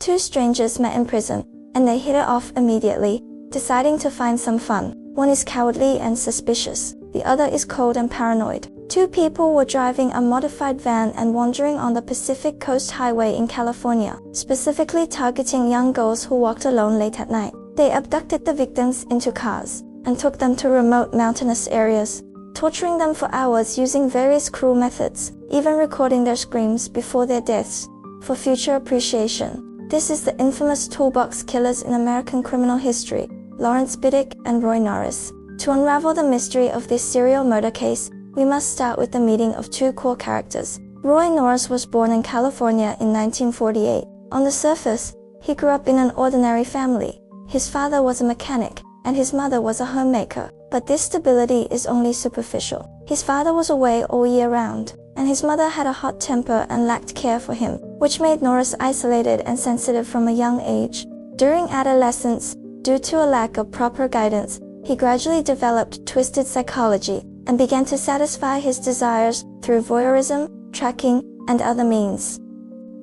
two strangers met in prison, and they hit it off immediately, deciding to find some fun. One is cowardly and suspicious. The other is cold and paranoid. Two people were driving a modified van and wandering on the Pacific Coast Highway in California, specifically targeting young girls who walked alone late at night. They abducted the victims into cars and took them to remote mountainous areas, torturing them for hours using various cruel methods, even recording their screams before their deaths for future appreciation. This is the infamous Toolbox Killers in American criminal history, Lawrence Bittaker and Roy Norris. To unravel the mystery of this serial murder case, we must start with the meeting of two core characters. Roy Norris was born in California in 1948. On the surface, he grew up in an ordinary family. His father was a mechanic, and his mother was a homemaker. But this stability is only superficial. His father was away all year round, and his mother had a hot temper and lacked care for him, which made Norris isolated and sensitive from a young age. During adolescence, due to a lack of proper guidance, he gradually developed twisted psychology and began to satisfy his desires through voyeurism, tracking, and other means.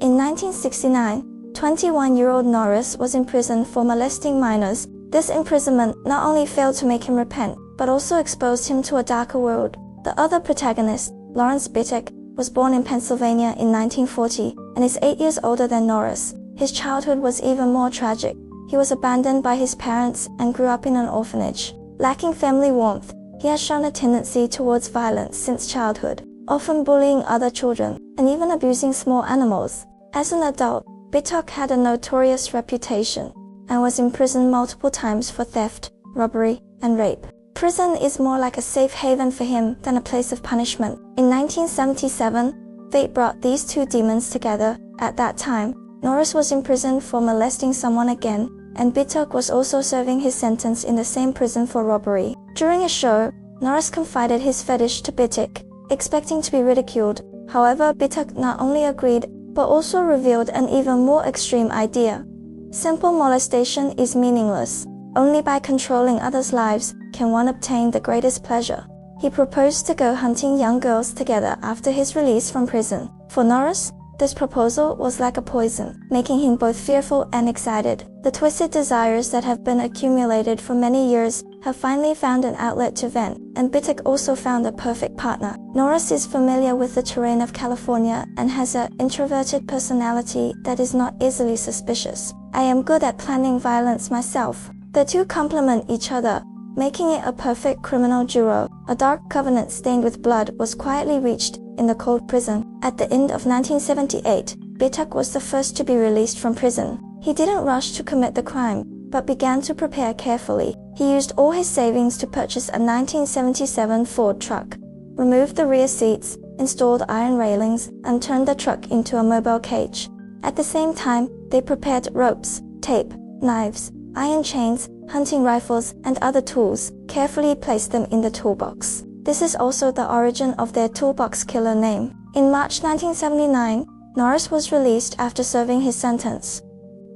In 1969, 21-year-old Norris was imprisoned for molesting minors. This imprisonment not only failed to make him repent, but also exposed him to a darker world. The other protagonist, Lawrence Bittaker, was born in Pennsylvania in 1940 and is 8 years older than Norris. His childhood was even more tragic. He was abandoned by his parents and grew up in an orphanage. Lacking family warmth, he has shown a tendency towards violence since childhood, often bullying other children, and even abusing small animals. As an adult, Bittaker had a notorious reputation, and was imprisoned multiple times for theft, robbery, and rape. Prison is more like a safe haven for him than a place of punishment. In 1977, fate brought these two demons together. At that time, Norris was imprisoned for molesting someone again, and Bittaker was also serving his sentence in the same prison for robbery. During a show, Norris confided his fetish to Bittaker, expecting to be ridiculed. However, Bittaker not only agreed, but also revealed an even more extreme idea. Simple molestation is meaningless. Only by controlling others' lives can one obtain the greatest pleasure. He proposed to go hunting young girls together after his release from prison. For Norris, this proposal was like a poison, making him both fearful and excited. The twisted desires that have been accumulated for many years have finally found an outlet to vent, and Bittaker also found a perfect partner. Norris is familiar with the terrain of California and has an introverted personality that is not easily suspicious. I am good at planning violence myself. The two complement each other, making it a perfect criminal duo. A dark covenant stained with blood was quietly reached in the cold prison. At the end of 1978, Bittaker was the first to be released from prison. He didn't rush to commit the crime, but began to prepare carefully. He used all his savings to purchase a 1977 Ford truck, removed the rear seats, installed iron railings, and turned the truck into a mobile cage. At the same time, they prepared ropes, tape, knives, iron chains, hunting rifles, and other tools, carefully placed them in the toolbox. This is also the origin of their Toolbox Killer name. In March 1979, Norris was released after serving his sentence.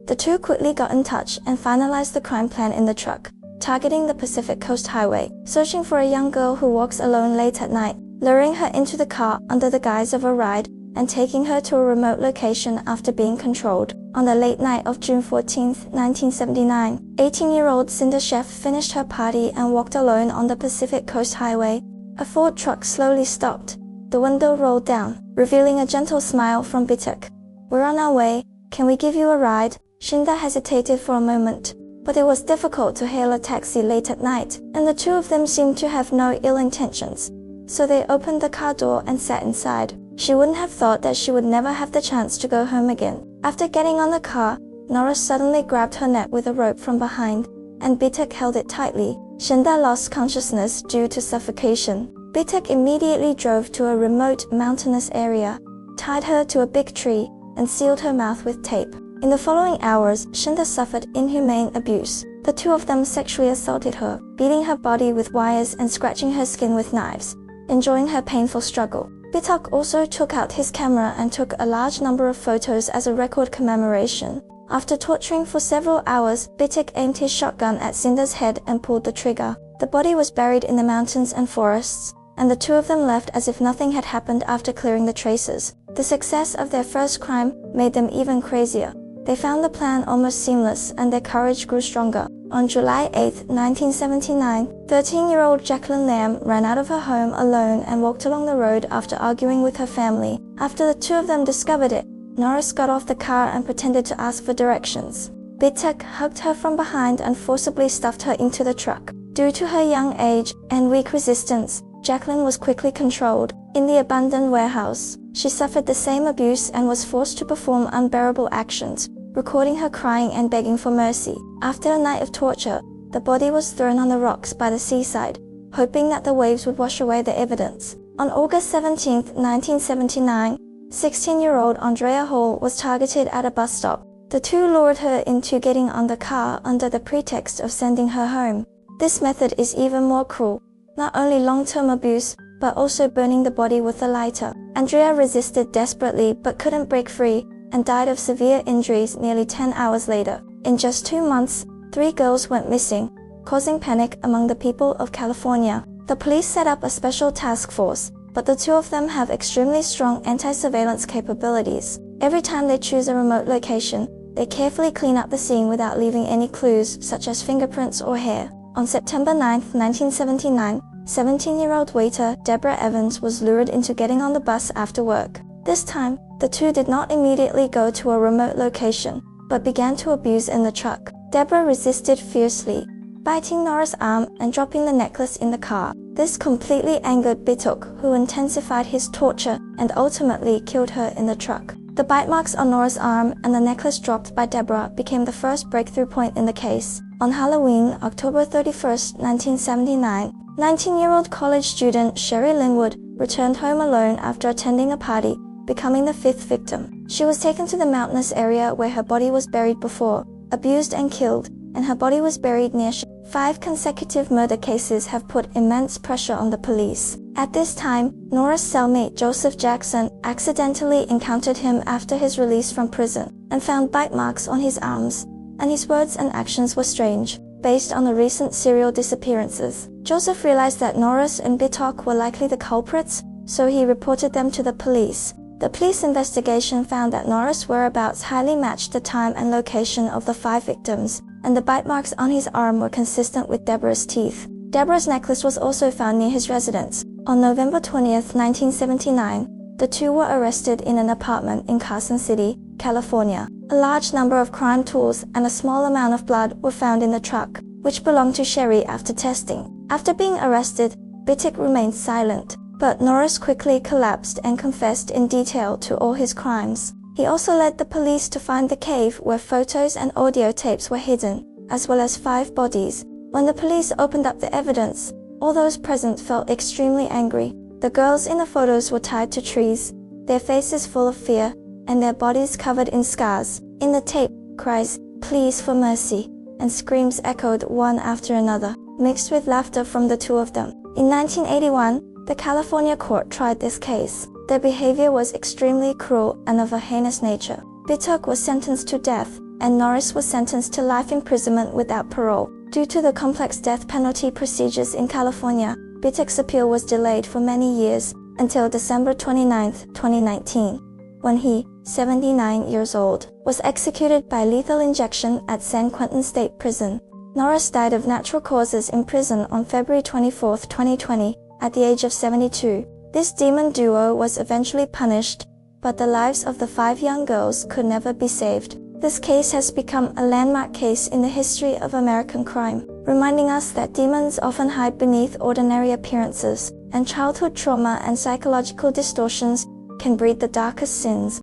The two quickly got in touch and finalized the crime plan in the truck, targeting the Pacific Coast Highway, searching for a young girl who walks alone late at night, luring her into the car under the guise of a ride, and taking her to a remote location after being controlled. On the late night of June 14, 1979, 18-year-old Cinda Chef finished her party and walked alone on the Pacific Coast Highway. A Ford truck slowly stopped. The window rolled down, revealing a gentle smile from Bittaker. "We're on our way. Can we give you a ride?" Cinda hesitated for a moment, but it was difficult to hail a taxi late at night, and the two of them seemed to have no ill intentions. So they opened the car door and sat inside. She wouldn't have thought that she would never have the chance to go home again. After getting on the car, Norris suddenly grabbed her neck with a rope from behind, and Bittaker held it tightly. Cinda lost consciousness due to suffocation. Bittaker immediately drove to a remote mountainous area, tied her to a big tree, and sealed her mouth with tape. In the following hours, Cinda suffered inhumane abuse. The two of them sexually assaulted her, beating her body with wires and scratching her skin with knives, enjoying her painful struggle. Bittaker also took out his camera and took a large number of photos as a record commemoration. After torturing for several hours, Bittaker aimed his shotgun at Cinda's head and pulled the trigger. The body was buried in the mountains and forests, and the two of them left as if nothing had happened after clearing the traces. The success of their first crime made them even crazier. They found the plan almost seamless and their courage grew stronger. On July 8, 1979, 13-year-old Jacqueline Lamb ran out of her home alone and walked along the road after arguing with her family. After the two of them discovered it, Norris got off the car and pretended to ask for directions. Bittaker hugged her from behind and forcibly stuffed her into the truck. Due to her young age and weak resistance, Jacqueline was quickly controlled. In the abandoned warehouse, she suffered the same abuse and was forced to perform unbearable actions, recording her crying and begging for mercy. After a night of torture, the body was thrown on the rocks by the seaside, hoping that the waves would wash away the evidence. On August 17, 1979, 16-year-old Andrea Hall was targeted at a bus stop. The two lured her into getting on the car under the pretext of sending her home. This method is even more cruel. Not only long-term abuse, but also burning the body with a lighter. Andrea resisted desperately but couldn't break free and died of severe injuries nearly 10 hours later. In just 2 months, 3 girls went missing, causing panic among the people of California. The police set up a special task force, but the two of them have extremely strong anti-surveillance capabilities. Every time they choose a remote location, they carefully clean up the scene without leaving any clues, such as fingerprints or hair. On September 9, 1979, 17-year-old waiter Deborah Evans was lured into getting on the bus after work. This time, the two did not immediately go to a remote location, but began to abuse in the truck. Deborah resisted fiercely, biting Norris' arm and dropping the necklace in the car. This completely angered Bittaker, who intensified his torture and ultimately killed her in the truck. The bite marks on Norris' arm and the necklace dropped by Deborah became the first breakthrough point in the case. On Halloween, October 31, 1979, 19-year-old college student Sherry Linwood returned home alone after attending a party, becoming the 5th victim. She was taken to the mountainous area where her body was buried before, abused and killed, and her body was buried near 5 consecutive murder cases have put immense pressure on the police. At this time, Norris' cellmate Joseph Jackson accidentally encountered him after his release from prison and found bite marks on his arms, and his words and actions were strange, based on the recent serial disappearances. Joseph realized that Norris and Bittaker were likely the culprits, so he reported them to the police. The police investigation found that Norris' whereabouts highly matched the time and location of the 5 victims, and the bite marks on his arm were consistent with Deborah's teeth. Deborah's necklace was also found near his residence. On November 20, 1979, the two were arrested in an apartment in Carson City, California. A large number of crime tools and a small amount of blood were found in the truck, which belonged to Sherry after testing. After being arrested, Bittaker remained silent, but Norris quickly collapsed and confessed in detail to all his crimes. He also led the police to find the cave where photos and audio tapes were hidden, as well as 5 bodies. When the police opened up the evidence, all those present felt extremely angry. The girls in the photos were tied to trees, their faces full of fear, and their bodies covered in scars. In the tape, cries, "Please for mercy," and screams echoed one after another, mixed with laughter from the two of them. In 1981, the California court tried this case. Their behavior was extremely cruel and of a heinous nature. Bittaker was sentenced to death, and Norris was sentenced to life imprisonment without parole. Due to the complex death penalty procedures in California, Bittaker's appeal was delayed for many years, until December 29, 2019, when he, 79 years old, was executed by lethal injection at San Quentin State Prison. Norris died of natural causes in prison on February 24, 2020, at the age of 72. This demon duo was eventually punished, but the lives of the 5 young girls could never be saved. This case has become a landmark case in the history of American crime, reminding us that demons often hide beneath ordinary appearances, and childhood trauma and psychological distortions can breed the darkest sins.